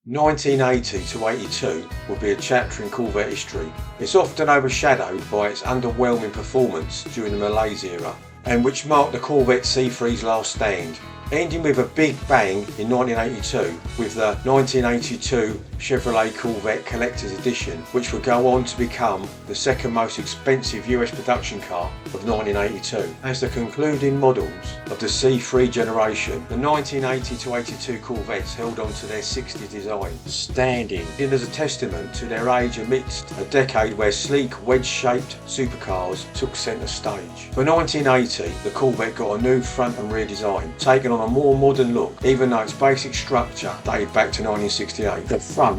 1980 to 82 will be a chapter in Corvette history. It's often overshadowed by its underwhelming performance during the Malaise era, and which marked the Corvette C3's last stand, ending with a big bang in 1982 with the 1982 Chevrolet Corvette Collector's Edition, which would go on to become the second most expensive US production car of 1982. As the concluding models of the C3 generation, the 1980 to 82 Corvettes held on to their 60s design, standing in as a testament to their age amidst a decade where sleek wedge-shaped supercars took centre stage. For 1980, the Corvette got a new front and rear design, taking on a more modern look, even though its basic structure dated back to 1968. The front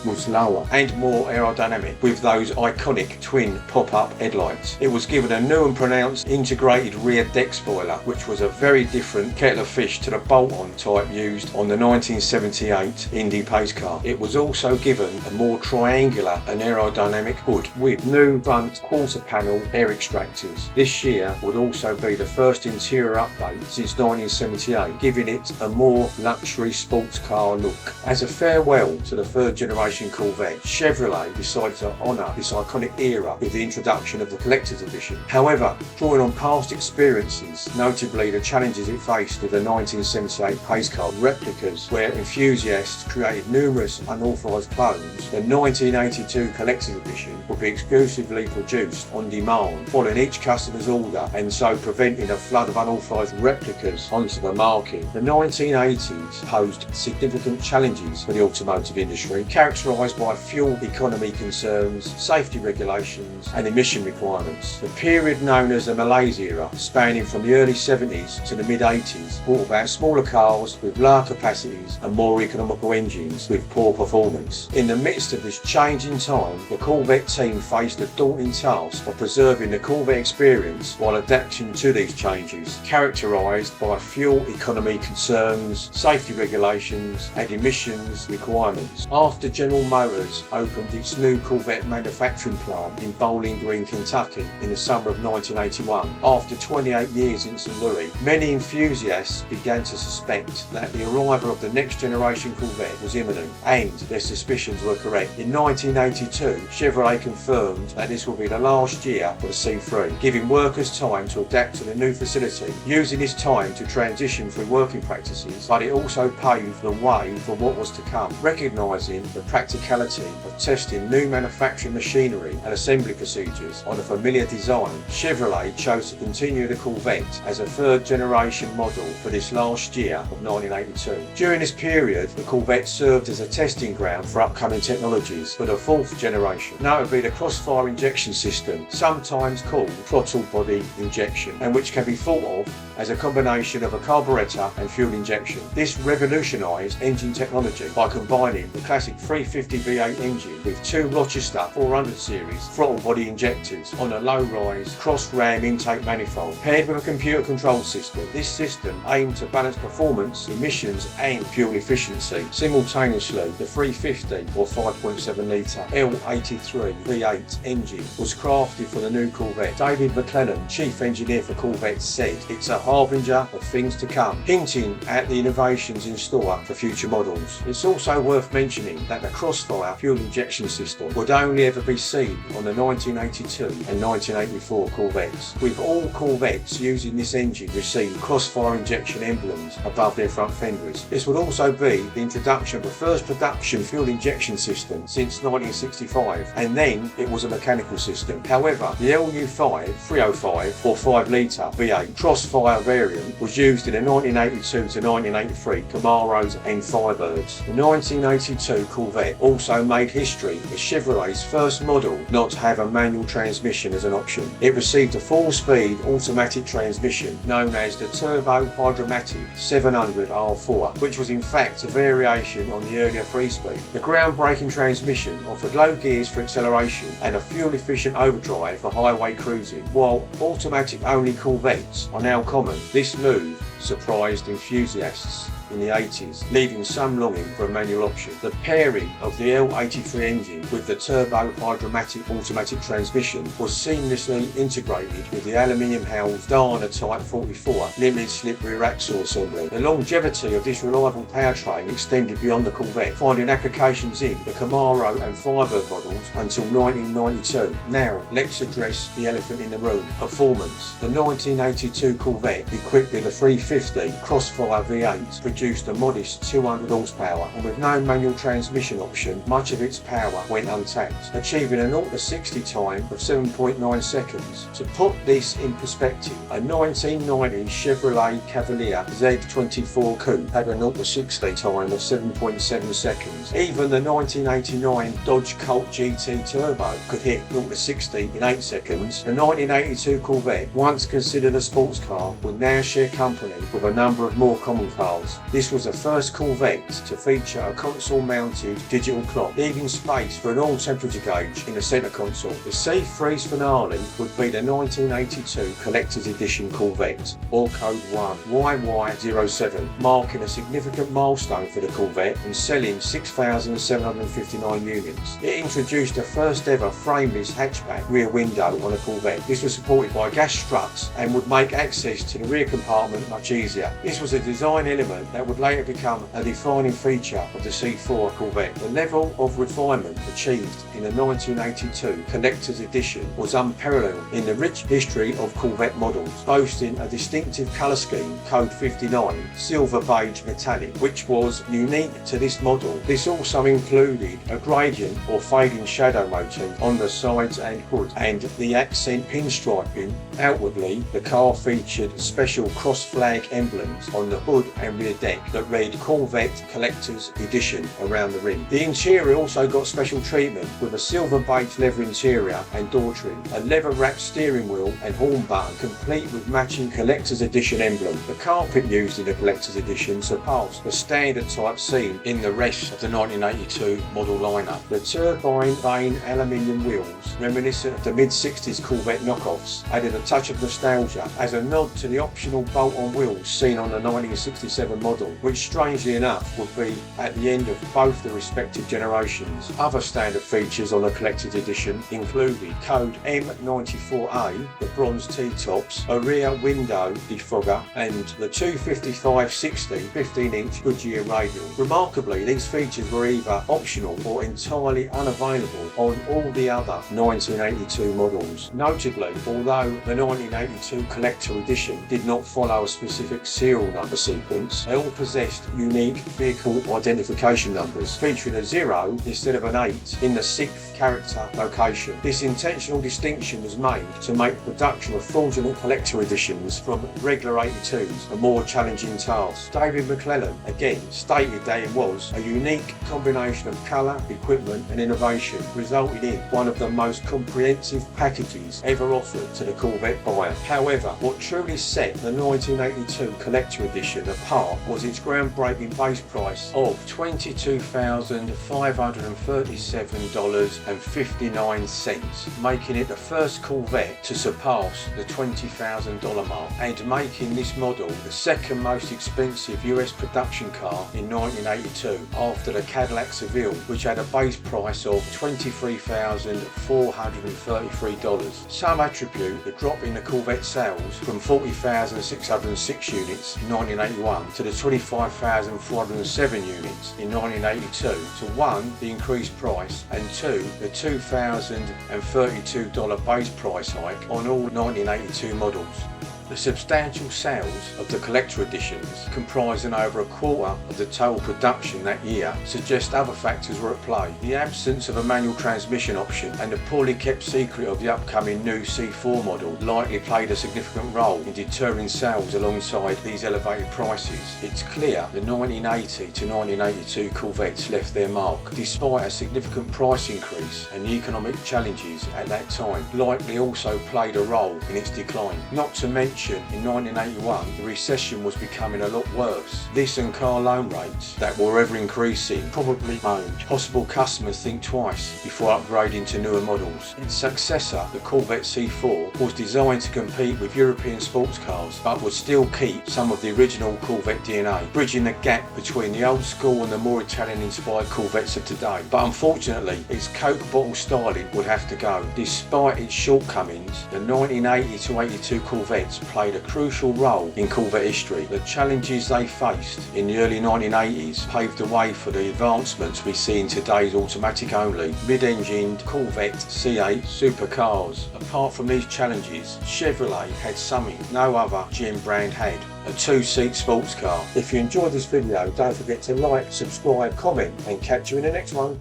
was lower and more aerodynamic, with those iconic twin pop-up headlights. It was given a new and pronounced integrated rear deck spoiler, which was a very different kettle of fish to the bolt-on type used on the 1978 Indy pace car. It was also given a more triangular and aerodynamic hood with new front quarter panel air extractors. This year would also be the first interior update since 1978, giving it a more luxury sports car look. As a farewell to the third generation Corvette, Chevrolet decided to honour this iconic era with the introduction of the Collector's Edition. However, drawing on past experiences, notably the challenges it faced with the 1978 pace car replicas where enthusiasts created numerous unauthorised clones, the 1982 Collector's Edition would be exclusively produced on demand, following each customer's order, and so preventing a flood of unauthorised replicas onto the market. The 1980s posed significant challenges for the automotive industry, characterised by fuel economy concerns, safety regulations and emission requirements. The period known as the Malaise era, spanning from the early 70s to the mid 80s, brought about smaller cars with lower capacities and more economical engines with poor performance. In the midst of this change in time, the Corvette team faced the daunting task of preserving the Corvette experience while adapting to these changes, characterised by fuel economy concerns, safety regulations and emissions requirements. After General Motors opened its new Corvette manufacturing plant in Bowling Green, Kentucky in the summer of 1981, after 28 years in St. Louis, many enthusiasts began to suspect that the arrival of the next generation Corvette was imminent, and their suspicions were correct. In 1982, Chevrolet confirmed that this will be the last year for the C3, giving workers time to adapt to the new facility, using this time to transition through working practices, but it also paved the way for what was to come, recognising the practicality of testing new manufacturing machinery and assembly procedures on a familiar design. Chevrolet chose to continue the Corvette as a third generation model for this last year of 1982. During this period, the Corvette served as a testing ground for upcoming technologies for the fourth generation, notably the crossfire injection system, sometimes called throttle body injection, and which can be thought of as a combination of a carburettor and fuel injection. This revolutionised engine technology by combining the classic 350 V8 engine with two Rochester 400 series throttle body injectors on a low-rise cross-ram intake manifold, paired with a computer-controlled system. This system aimed to balance performance, emissions and fuel efficiency. Simultaneously, the 350 or 5.7 litre L83 V8 engine was crafted for the new Corvette. David McLennan, chief engineer for Corvette, said, "It's a harbinger of things to come," hinting at the innovations in store for future models. It's also worth mentioning that the crossfire fuel injection system would only ever be seen on the 1982 and 1984 Corvettes, with all Corvettes using this engine receiving crossfire injection emblems above their front fenders. This would also be the introduction of the first production fuel injection system since 1965, and then it was a mechanical system. However, the LU5 305 or 5 litre V8 crossfire variant was used in the 1982 to 1983 Camaros and Firebirds. The 1982 Corvette also made history as Chevrolet's first model not to have a manual transmission as an option. It received a 4-speed automatic transmission known as the Turbo Hydromatic 700 R4, which was in fact a variation on the earlier 3-speed. The groundbreaking transmission offered low gears for acceleration and a fuel-efficient overdrive for highway cruising. While automatic-only Corvettes are now common, this move surprised enthusiasts. in the 80s, leaving some longing for a manual option. The pairing of the L83 engine with the turbo hydromatic automatic transmission was seamlessly integrated with the aluminium-housed Dana Type 44 limited slip rear axle assembly. The longevity of this reliable powertrain extended beyond the Corvette, finding applications in the Camaro and Firebird models until 1992. Now, let's address the elephant in the room: performance. The 1982 Corvette, equipped with a 350 Crossfire V8, produced a modest 200 horsepower, and with no manual transmission option, much of its power went untapped, achieving a 0 to 60 time of 7.9 seconds. To put this in perspective, a 1990 Chevrolet Cavalier Z24 Coupe had a 0 to 60 time of 7.7 seconds. Even the 1989 Dodge Colt GT Turbo could hit 0 to 60 in 8 seconds. The 1982 Corvette, once considered a sports car, would now share company with a number of more common cars. This was the first Corvette to feature a console-mounted digital clock, leaving space for an oil temperature gauge in the centre console. The C3's finale would be the 1982 Collector's Edition Corvette, or Code 1 YY07, marking a significant milestone for the Corvette and selling 6,759 units. It introduced the first ever frameless hatchback rear window on a Corvette. This was supported by gas struts and would make access to the rear compartment much easier. This was a design element that would later become a defining feature of the C4 Corvette. The level of refinement achieved in the 1982 Collector's Edition was unparalleled in the rich history of Corvette models, boasting a distinctive colour scheme, Code 59, silver-beige metallic, which was unique to this model. This also included a gradient or fading shadow motif on the sides and hood, and the accent pinstriping. Outwardly, the car featured special cross-flag emblems on the hood and rear deck that read Corvette Collector's Edition around the rim. The interior also got special treatment with a silver-beige leather interior and door trim, a leather-wrapped steering wheel and horn button, complete with matching Collector's Edition emblem. The carpet used in the Collector's Edition surpassed the standard type seen in the rest of the 1982 model lineup. The turbine vane aluminium wheels, reminiscent of the mid-60s Corvette knockoffs, added a touch of nostalgia as a nod to the optional bolt-on wheels seen on the 1967 model, which strangely enough would be at the end of both the respective generations. Other standard features on the Collector's Edition included Code M94A, the bronze T-tops, a rear window defogger, and the 255/60 15-inch Goodyear radial. Remarkably, these features were either optional or entirely unavailable on all the other 1982 models. Notably, although the 1982 Collector Edition did not follow a specific serial number sequence, they all possessed unique vehicle identification numbers, featuring a 0 instead of an 8 in the 6th character location. This intentional distinction was made to make production of fraudulent Collector Editions from regular 82s a more challenging task. David McClellan again stated that it was a unique combination of colour, equipment and innovation, resulting in one of the most comprehensive packages ever offered to the Corvette buyer. However, what truly set the 1982 Collector Edition apart was its groundbreaking base price of $22,537.59, making it the first Corvette to surpass the $20,000 mark, and making this model the second most expensive US production car in 1982 after the Cadillac Seville, which had a base price of $23,433. Some attribute the drop in the Corvette sales from 40,606 units in 1981 to the 25,407 units in 1982 to 1, the increased price, and 2, the $2,032 base price hike on all 1982 models. The substantial sales of the Collector Editions, comprising over a quarter of the total production that year, suggest other factors were at play. The absence of a manual transmission option and the poorly kept secret of the upcoming new C4 model likely played a significant role in deterring sales alongside these elevated prices. It's clear the 1980 to 1982 Corvettes left their mark, despite a significant price increase, and the economic challenges at that time likely also played a role in its decline. Not to mention mention, in 1981 the recession was becoming a lot worse. This and car loan rates that were ever increasing probably made possible customers think twice before upgrading to newer models. Its successor, the Corvette C4, was designed to compete with European sports cars but would still keep some of the original Corvette DNA, bridging the gap between the old school and the more Italian-inspired Corvettes of today. But unfortunately, its Coke bottle styling would have to go. Despite its shortcomings, the 1980 to 82 Corvettes played a crucial role in Corvette history. The challenges they faced in the early 1980s paved the way for the advancements we see in today's automatic-only, mid-engined Corvette C8 supercars. Apart from these challenges, Chevrolet had something no other GM brand had: a two-seat sports car. If you enjoyed this video, don't forget to like, subscribe, comment, and catch you in the next one.